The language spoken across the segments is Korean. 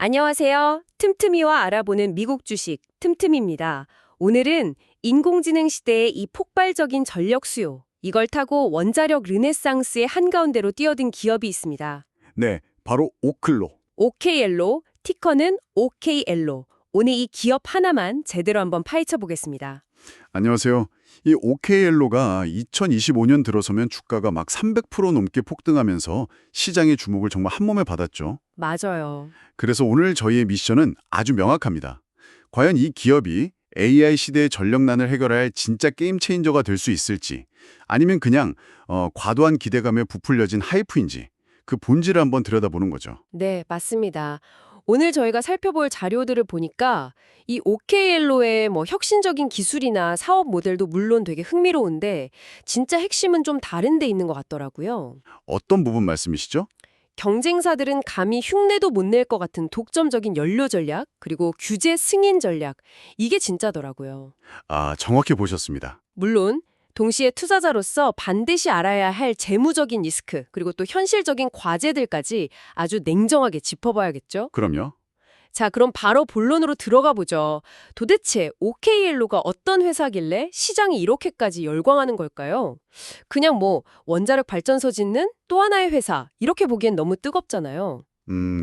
안녕하세요. 틈틈이와 알아보는 미국 주식 틈틈입니다. 오늘은 인공지능 시대의 이 폭발적인 전력 수요, 이걸 타고 원자력 르네상스의 한가운데로 뛰어든 기업이 있습니다. 네, 바로 오클로. OKL로, 티커는 OKL로. 오늘 이 기업 하나만 제대로 한번 파헤쳐 보겠습니다. 안녕하세요. 이 OKL로가 2025년 들어서면 주가가 막 300% 넘게 폭등하면서 시장의 주목을 정말 한몸에 받았죠. 맞아요. 그래서 오늘 저희의 미션은 아주 명확합니다. 과연 이 기업이 AI 시대의 전력난을 해결할 진짜 게임 체인저가 될 수 있을지, 아니면 그냥 과도한 기대감에 부풀려진 하이프인지, 그 본질을 한번 들여다보는 거죠. 네, 맞습니다. 오늘 저희가 살펴볼 자료들을 보니까 이 OKL로의 혁신적인 기술이나 사업 모델도 물론 되게 흥미로운데 진짜 핵심은 좀 다른 데 있는 것 같더라고요. 어떤 부분 말씀이시죠? 경쟁사들은 감히 흉내도 못 낼 것 같은 독점적인 연료 전략, 그리고 규제 승인 전략, 이게 진짜더라고요. 아, 정확히 보셨습니다. 물론 동시에 투자자로서 반드시 알아야 할 재무적인 리스크, 그리고 또 현실적인 과제들까지 아주 냉정하게 짚어봐야겠죠? 그럼요. 자, 그럼 바로 본론으로 들어가 보죠. 도대체 OKL로가 어떤 회사길래 시장이 이렇게까지 열광하는 걸까요? 그냥 원자력 발전소 짓는 또 하나의 회사, 이렇게 보기엔 너무 뜨겁잖아요.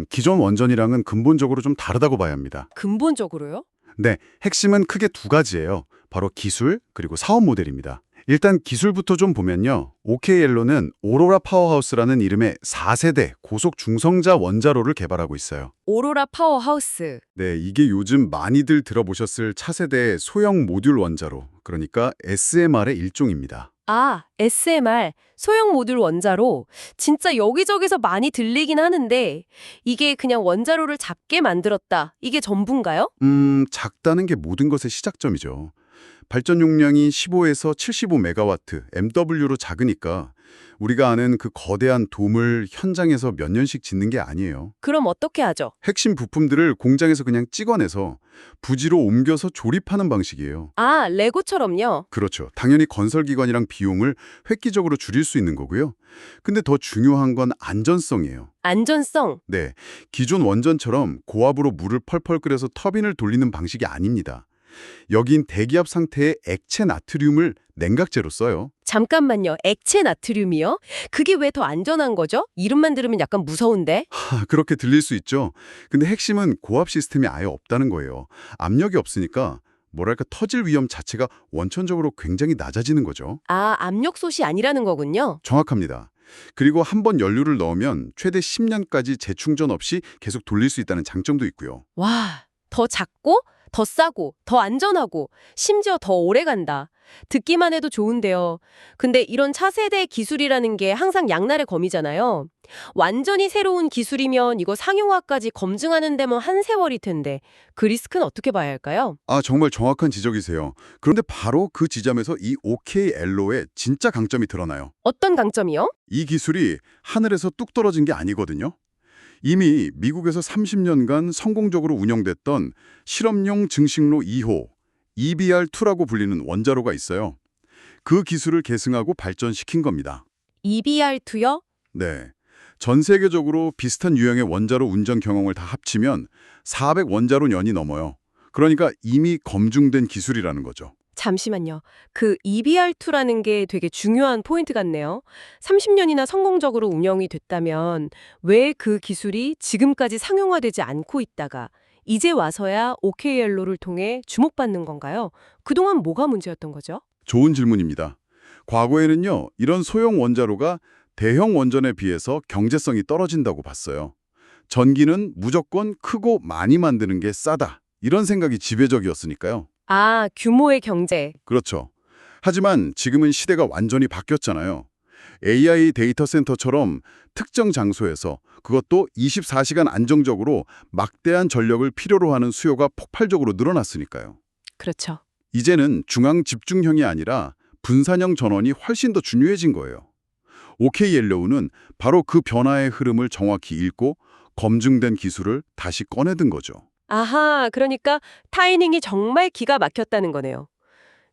기존 원전이랑은 근본적으로 좀 다르다고 봐야 합니다. 근본적으로요? 네, 핵심은 크게 두 가지예요. 바로 기술, 그리고 사업 모델입니다. 일단 기술부터 좀 보면요. OKL로는 오로라 파워하우스라는 이름의 4세대 고속 중성자 원자로를 개발하고 있어요. 오로라 파워하우스. 네, 이게 요즘 많이들 들어보셨을 차세대 소형 모듈 원자로, 그러니까 SMR의 일종입니다. 아, SMR, 소형 모듈 원자로. 진짜 여기저기서 많이 들리긴 하는데 이게 그냥 원자로를 작게 만들었다, 이게 전부인가요? 작다는 게 모든 것의 시작점이죠. 발전 용량이 15에서 75메가와트, MW로 작으니까 우리가 아는 그 거대한 돔을 현장에서 몇 년씩 짓는 게 아니에요. 그럼 어떻게 하죠? 핵심 부품들을 공장에서 그냥 찍어내서 부지로 옮겨서 조립하는 방식이에요. 아, 레고처럼요? 그렇죠. 당연히 건설기관이랑 비용을 획기적으로 줄일 수 있는 거고요. 근데 더 중요한 건 안전성이에요. 안전성. 네, 기존 원전처럼 고압으로 물을 펄펄 끓여서 터빈을 돌리는 방식이 아닙니다. 여긴 대기압 상태의 액체 나트륨을 냉각제로 써요. 잠깐만요. 액체 나트륨이요? 그게 왜 더 안전한 거죠? 이름만 들으면 약간 무서운데? 그렇게 들릴 수 있죠. 근데 핵심은 고압 시스템이 아예 없다는 거예요. 압력이 없으니까 뭐랄까 터질 위험 자체가 원천적으로 굉장히 낮아지는 거죠. 아, 압력솥이 아니라는 거군요. 정확합니다. 그리고 한 번 연료를 넣으면 최대 10년까지 재충전 없이 계속 돌릴 수 있다는 장점도 있고요. 와, 더 작고, 더 싸고, 더 안전하고, 심지어 더 오래 간다. 듣기만 해도 좋은데요. 근데 이런 차세대 기술이라는 게 항상 양날의 검이잖아요. 완전히 새로운 기술이면 이거 상용화까지 검증하는 데면 한 세월일 텐데 그 리스크는 어떻게 봐야 할까요? 아, 정말 정확한 지적이세요. 그런데 바로 그 지점에서 이 OKLO의 진짜 강점이 드러나요. 어떤 강점이요? 이 기술이 하늘에서 뚝 떨어진 게 아니거든요. 이미 미국에서 30년간 성공적으로 운영됐던 실험용 증식로 2호, EBR-2라고 불리는 원자로가 있어요. 그 기술을 계승하고 발전시킨 겁니다. EBR2요? 네. 전 세계적으로 비슷한 유형의 원자로 운전 경험을 다 합치면 400 원자로 년이 넘어요. 그러니까 이미 검증된 기술이라는 거죠. 잠시만요. 그 EBR2라는 게 되게 중요한 포인트 같네요. 30년이나 성공적으로 운영이 됐다면 왜 그 기술이 지금까지 상용화되지 않고 있다가 이제 와서야 OKL로를 통해 주목받는 건가요? 그동안 뭐가 문제였던 거죠? 좋은 질문입니다. 과거에는요, 이런 소형 원자로가 대형 원전에 비해서 경제성이 떨어진다고 봤어요. 전기는 무조건 크고 많이 만드는 게 싸다. 이런 생각이 지배적이었으니까요. 아, 규모의 경제. 그렇죠. 하지만 지금은 시대가 완전히 바뀌었잖아요. AI 데이터 센터처럼 특정 장소에서 그것도 24시간 안정적으로 막대한 전력을 필요로 하는 수요가 폭발적으로 늘어났으니까요. 그렇죠. 이제는 중앙 집중형이 아니라 분산형 전원이 훨씬 더 중요해진 거예요. OKLO는 바로 그 변화의 흐름을 정확히 읽고 검증된 기술을 다시 꺼내든 거죠. 아하, 그러니까 타이밍이 정말 기가 막혔다는 거네요.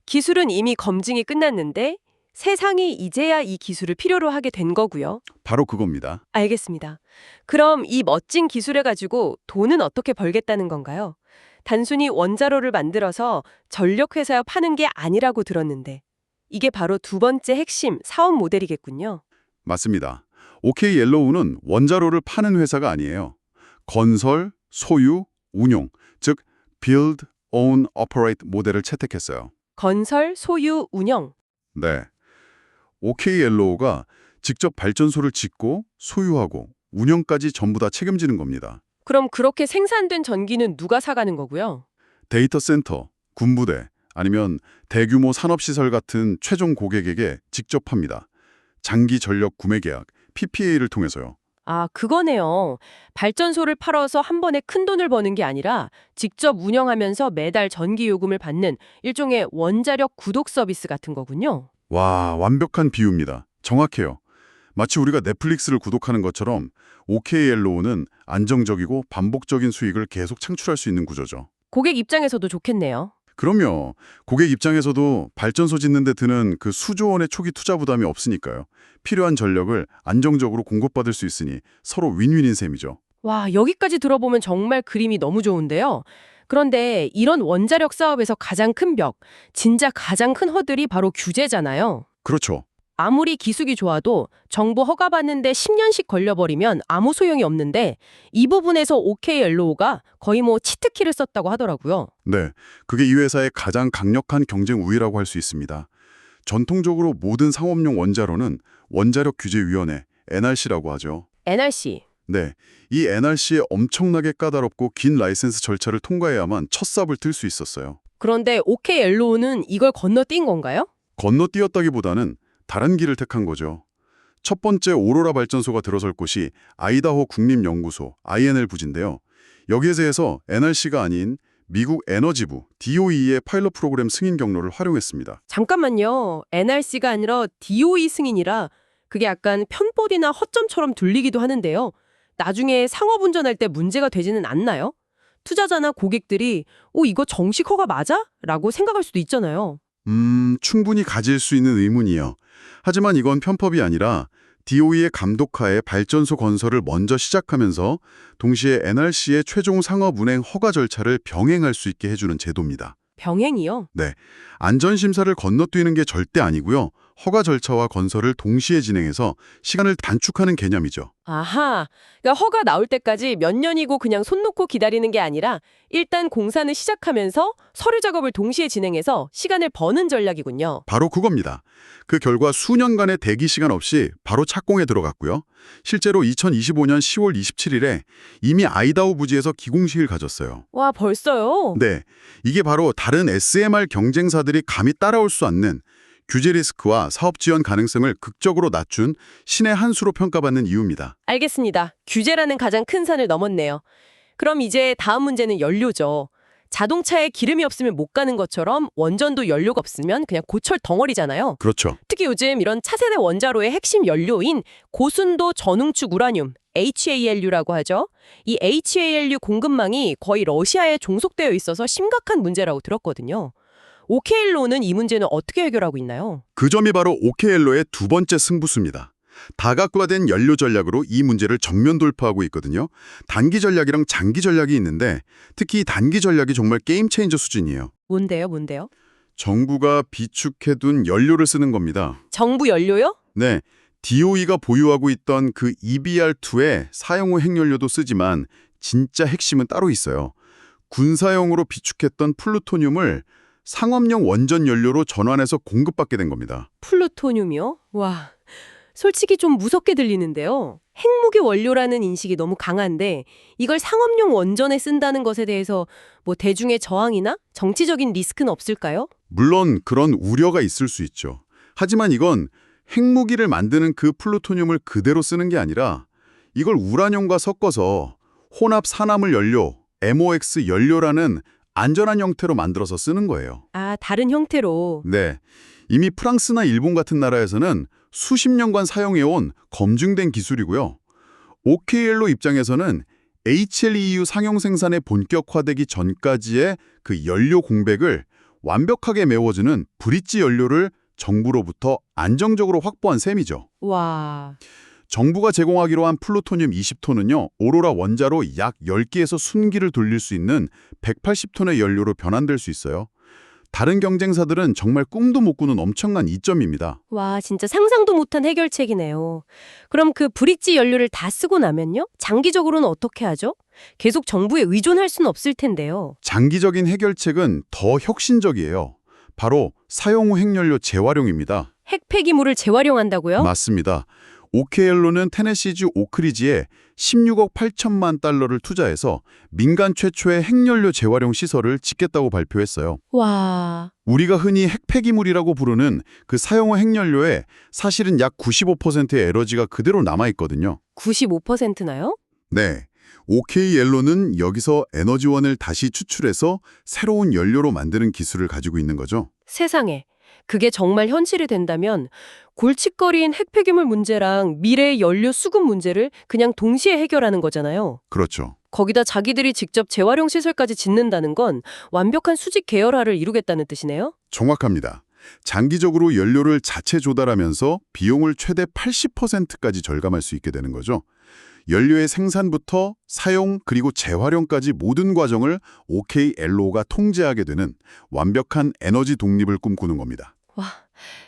기술은 이미 검증이 끝났는데 세상이 이제야 이 기술을 필요로 하게 된 거고요. 바로 그겁니다. 알겠습니다. 그럼 이 멋진 기술을 가지고 돈은 어떻게 벌겠다는 건가요? 단순히 원자로를 만들어서 전력회사에 파는 게 아니라고 들었는데 이게 바로 두 번째 핵심 사업 모델이겠군요. 맞습니다. OK 옐로우는 원자로를 파는 회사가 아니에요. 건설, 소유, 운용, 즉 build, own, operate 모델을 채택했어요. 건설, 소유, 운영. 네. OK 옐로우가 직접 발전소를 짓고 소유하고 운영까지 전부 다 책임지는 겁니다. 그럼 그렇게 생산된 전기는 누가 사가는 거고요? 데이터 센터, 군부대, 아니면 대규모 산업시설 같은 최종 고객에게 직접 팝니다. 장기 전력 구매 계약, PPA를 통해서요. 아, 그거네요. 발전소를 팔아서 한 번에 큰 돈을 버는 게 아니라 직접 운영하면서 매달 전기 요금을 받는 일종의 원자력 구독 서비스 같은 거군요. 와, 완벽한 비유입니다. 정확해요. 마치 우리가 넷플릭스를 구독하는 것처럼 OKLO는 안정적이고 반복적인 수익을 계속 창출할 수 있는 구조죠. 고객 입장에서도 좋겠네요. 그럼요. 고객 입장에서도 발전소 짓는 데 드는 그 수조 원의 초기 투자 부담이 없으니까요. 필요한 전력을 안정적으로 공급받을 수 있으니 서로 윈윈인 셈이죠. 와, 여기까지 들어보면 정말 그림이 너무 좋은데요. 그런데 이런 원자력 사업에서 가장 큰 벽, 진짜 가장 큰 허들이 바로 규제잖아요. 그렇죠. 아무리 기술이 좋아도 정부 허가받는데 10년씩 걸려버리면 아무 소용이 없는데 이 부분에서 OKLO가 거의 뭐 치트키를 썼다고 하더라고요. 네, 그게 이 회사의 가장 강력한 경쟁 우위라고 할 수 있습니다. 전통적으로 모든 상업용 원자로는 원자력규제위원회, NRC라고 하죠. NRC. 네, 이 NRC의 엄청나게 까다롭고 긴 라이센스 절차를 통과해야만 첫 삽을 틀 수 있었어요. 그런데 OKLO는 이걸 건너뛴 건가요? 건너뛰었다기보다는 다른 길을 택한 거죠. 첫 번째 오로라 발전소가 들어설 곳이 아이다호 국립연구소, INL 부지인데요. 여기에서 해서 NRC가 아닌 미국 에너지부, DOE의 파일럿 프로그램 승인 경로를 활용했습니다. 잠깐만요. NRC가 아니라 DOE 승인이라 그게 약간 편법이나 허점처럼 들리기도 하는데요. 나중에 상업 운전할 때 문제가 되지는 않나요? 투자자나 고객들이 이거 정식 허가 맞아? 라고 생각할 수도 있잖아요. 충분히 가질 수 있는 의문이요. 하지만 이건 편법이 아니라 DOE의 감독하에 발전소 건설을 먼저 시작하면서 동시에 NRC의 최종 상업 운행 허가 절차를 병행할 수 있게 해주는 제도입니다. 병행이요? 네, 안전심사를 건너뛰는 게 절대 아니고요. 허가 절차와 건설을 동시에 진행해서 시간을 단축하는 개념이죠. 아하, 그러니까 허가 나올 때까지 몇 년이고 그냥 손 놓고 기다리는 게 아니라 일단 공사는 시작하면서 서류 작업을 동시에 진행해서 시간을 버는 전략이군요. 바로 그겁니다. 그 결과 수년간의 대기 시간 없이 바로 착공에 들어갔고요. 실제로 2025년 10월 27일에 이미 아이다호 부지에서 기공식을 가졌어요. 와, 벌써요? 네, 이게 바로 다른 SMR 경쟁사들이 감히 따라올 수 없는 규제 리스크와 사업 지원 가능성을 극적으로 낮춘 신의 한 수로 평가받는 이유입니다. 알겠습니다. 규제라는 가장 큰 산을 넘었네요. 그럼 이제 다음 문제는 연료죠. 자동차에 기름이 없으면 못 가는 것처럼 원전도 연료가 없으면 그냥 고철 덩어리잖아요. 그렇죠. 특히 요즘 이런 차세대 원자로의 핵심 연료인 고순도 전응축 우라늄, HALU라고 하죠. 이 HALU 공급망이 거의 러시아에 종속되어 있어서 심각한 문제라고 들었거든요. OKLO는 이 문제는 어떻게 해결하고 있나요? 그 점이 바로 OKLO의 두 번째 승부수입니다. 다각화된 연료 전략으로 이 문제를 정면 돌파하고 있거든요. 단기 전략이랑 장기 전략이 있는데 특히 단기 전략이 정말 게임 체인저 수준이에요. 뭔데요? 정부가 비축해둔 연료를 쓰는 겁니다. 정부 연료요? 네, DOE가 보유하고 있던 그 EBR2의 사용 후 핵연료도 쓰지만 진짜 핵심은 따로 있어요. 군사용으로 비축했던 플루토늄을 상업용 원전 연료로 전환해서 공급받게 된 겁니다. 플루토늄이요? 와, 솔직히 좀 무섭게 들리는데요. 핵무기 원료라는 인식이 너무 강한데 이걸 상업용 원전에 쓴다는 것에 대해서 뭐 대중의 저항이나 정치적인 리스크는 없을까요? 물론 그런 우려가 있을 수 있죠. 하지만 이건 핵무기를 만드는 그 플루토늄을 그대로 쓰는 게 아니라 이걸 우라늄과 섞어서 혼합 산화물 연료, MOX 연료라는 안전한 형태로 만들어서 쓰는 거예요. 아, 다른 형태로. 네, 이미 프랑스나 일본 같은 나라에서는 수십 년간 사용해온 검증된 기술이고요. OKLO 입장에서는 HLEU 상용 생산에 본격화되기 전까지의 그 연료 공백을 완벽하게 메워주는 브릿지 연료를 정부로부터 안정적으로 확보한 셈이죠. 와, 정부가 제공하기로 한 플루토늄 20톤은요, 오로라 원자로 약 10개에서 순기를 돌릴 수 있는 180톤의 연료로 변환될 수 있어요. 다른 경쟁사들은 정말 꿈도 못 꾸는 엄청난 이점입니다. 와, 진짜 상상도 못한 해결책이네요. 그럼 그 브릿지 연료를 다 쓰고 나면요? 장기적으로는 어떻게 하죠? 계속 정부에 의존할 수는 없을 텐데요. 장기적인 해결책은 더 혁신적이에요. 바로 사용 후 핵연료 재활용입니다. 핵폐기물을 재활용한다고요? 맞습니다. OKL로는 테네시주 오크리지에 16억 8천만 달러를 투자해서 민간 최초의 핵연료 재활용 시설을 짓겠다고 발표했어요. 와, 우리가 흔히 핵폐기물이라고 부르는 그 사용 후 핵연료에 사실은 약 95%의 에너지가 그대로 남아있거든요. 95%나요? 네. OKL로는 여기서 에너지원을 다시 추출해서 새로운 연료로 만드는 기술을 가지고 있는 거죠. 세상에. 그게 정말 현실이 된다면 골칫거리인 핵폐기물 문제랑 미래의 연료 수급 문제를 그냥 동시에 해결하는 거잖아요. 그렇죠. 거기다 자기들이 직접 재활용 시설까지 짓는다는 건 완벽한 수직 계열화를 이루겠다는 뜻이네요. 정확합니다. 장기적으로 연료를 자체 조달하면서 비용을 최대 80%까지 절감할 수 있게 되는 거죠. 연료의 생산부터 사용 그리고 재활용까지 모든 과정을 OKLO가 통제하게 되는 완벽한 에너지 독립을 꿈꾸는 겁니다. 와,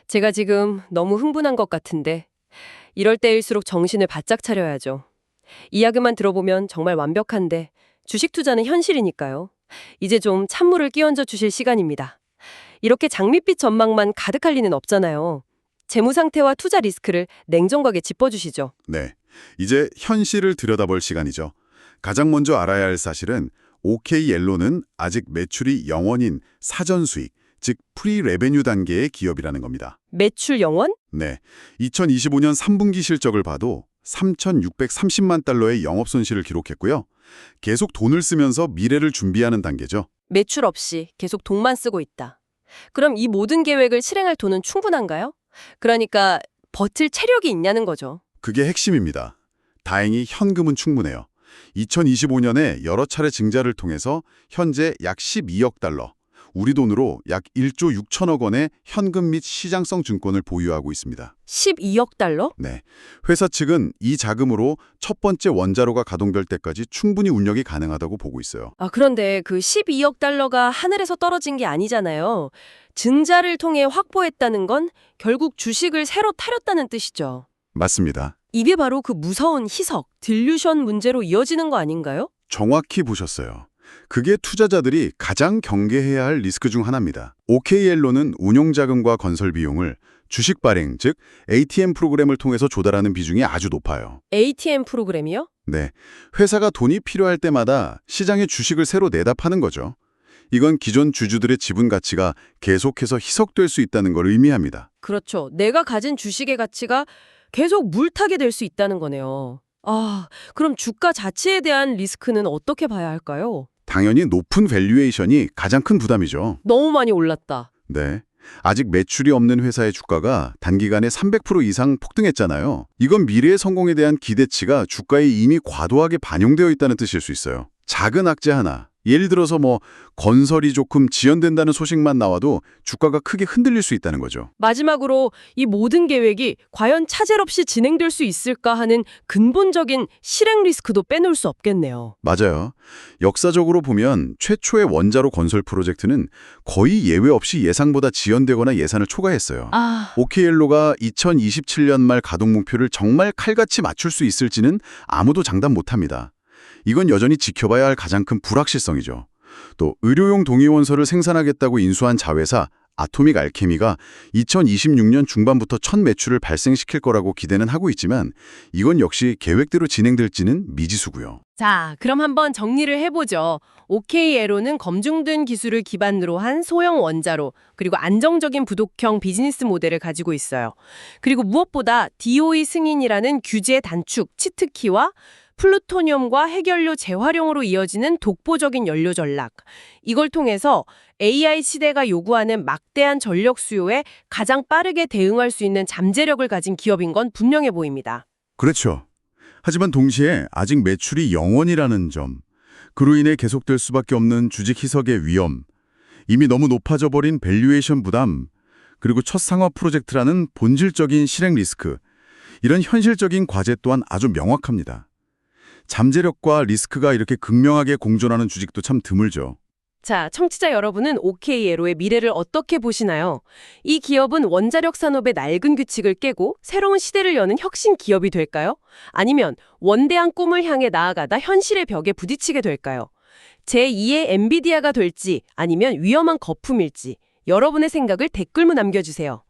제가 지금 너무 흥분한 것 같은데 이럴 때일수록 정신을 바짝 차려야죠. 이야기만 들어보면 정말 완벽한데 주식 투자는 현실이니까요. 이제 좀 찬물을 끼얹어 주실 시간입니다. 이렇게 장밋빛 전망만 가득할 리는 없잖아요. 재무 상태와 투자 리스크를 냉정하게 짚어주시죠. 네, 이제 현실을 들여다볼 시간이죠. 가장 먼저 알아야 할 사실은 OKLO는 아직 매출이 0원인 사전 수익, 즉 프리 레베뉴 단계의 기업이라는 겁니다. 매출 영원? 네, 2025년 3분기 실적을 봐도 3,630만 달러의 영업 손실을 기록했고요. 계속 돈을 쓰면서 미래를 준비하는 단계죠. 매출 없이 계속 돈만 쓰고 있다. 그럼 이 모든 계획을 실행할 돈은 충분한가요? 그러니까 버틸 체력이 있냐는 거죠. 그게 핵심입니다. 다행히 현금은 충분해요. 2025년에 여러 차례 증자를 통해서 현재 약 12억 달러, 우리 돈으로 약 1조 6천억 원의 현금 및 시장성 증권을 보유하고 있습니다. 12억 달러? 네, 회사 측은 이 자금으로 첫 번째 원자로가 가동될 때까지 충분히 운영이 가능하다고 보고 있어요. 그런데 그 12억 달러가 하늘에서 떨어진 게 아니잖아요. 증자를 통해 확보했다는 건 결국 주식을 새로 타렸다는 뜻이죠. 맞습니다. 이게 바로 그 무서운 희석, 딜루션 문제로 이어지는 거 아닌가요? 정확히 보셨어요. 그게 투자자들이 가장 경계해야 할 리스크 중 하나입니다. OKL로는 운용자금과 건설 비용을 주식 발행, 즉 ATM 프로그램을 통해서 조달하는 비중이 아주 높아요. ATM 프로그램이요? 네, 회사가 돈이 필요할 때마다 시장에 주식을 새로 내다 파는 거죠. 이건 기존 주주들의 지분 가치가 계속해서 희석될 수 있다는 걸 의미합니다. 그렇죠. 내가 가진 주식의 가치가 계속 물타게 될 수 있다는 거네요. 그럼 주가 자체에 대한 리스크는 어떻게 봐야 할까요? 당연히 높은 밸류에이션이 가장 큰 부담이죠. 너무 많이 올랐다. 네. 아직 매출이 없는 회사의 주가가 단기간에 300% 이상 폭등했잖아요. 이건 미래의 성공에 대한 기대치가 주가에 이미 과도하게 반영되어 있다는 뜻일 수 있어요. 작은 악재 하나, 예를 들어서 건설이 조금 지연된다는 소식만 나와도 주가가 크게 흔들릴 수 있다는 거죠. 마지막으로 이 모든 계획이 과연 차질 없이 진행될 수 있을까 하는 근본적인 실행 리스크도 빼놓을 수 없겠네요. 맞아요. 역사적으로 보면 최초의 원자로 건설 프로젝트는 거의 예외 없이 예상보다 지연되거나 예산을 초과했어요. OKL로가 2027년 말 가동 목표를 정말 칼같이 맞출 수 있을지는 아무도 장담 못합니다. 이건 여전히 지켜봐야 할 가장 큰 불확실성이죠. 또 의료용 동위원소를 생산하겠다고 인수한 자회사 아토믹 알케미가 2026년 중반부터 첫 매출을 발생시킬 거라고 기대는 하고 있지만 이건 역시 계획대로 진행될지는 미지수고요. 자, 그럼 한번 정리를 해보죠. OKLO는 검증된 기술을 기반으로 한 소형 원자로, 그리고 안정적인 부독형 비즈니스 모델을 가지고 있어요. 그리고 무엇보다 DOE 승인이라는 규제 단축, 치트키와 플루토늄과 핵연료 재활용으로 이어지는 독보적인 연료 전략. 이걸 통해서 AI 시대가 요구하는 막대한 전력 수요에 가장 빠르게 대응할 수 있는 잠재력을 가진 기업인 건 분명해 보입니다. 그렇죠. 하지만 동시에 아직 매출이 0원이라는 점, 그로 인해 계속될 수밖에 없는 주식 희석의 위험, 이미 너무 높아져 버린 밸류에이션 부담, 그리고 첫 상업 프로젝트라는 본질적인 실행 리스크, 이런 현실적인 과제 또한 아주 명확합니다. 잠재력과 리스크가 이렇게 극명하게 공존하는 주식도 참 드물죠. 자, 청취자 여러분은 OK에로의 미래를 어떻게 보시나요? 이 기업은 원자력 산업의 낡은 규칙을 깨고 새로운 시대를 여는 혁신 기업이 될까요? 아니면 원대한 꿈을 향해 나아가다 현실의 벽에 부딪히게 될까요? 제2의 엔비디아가 될지 아니면 위험한 거품일지 여러분의 생각을 댓글로 남겨주세요.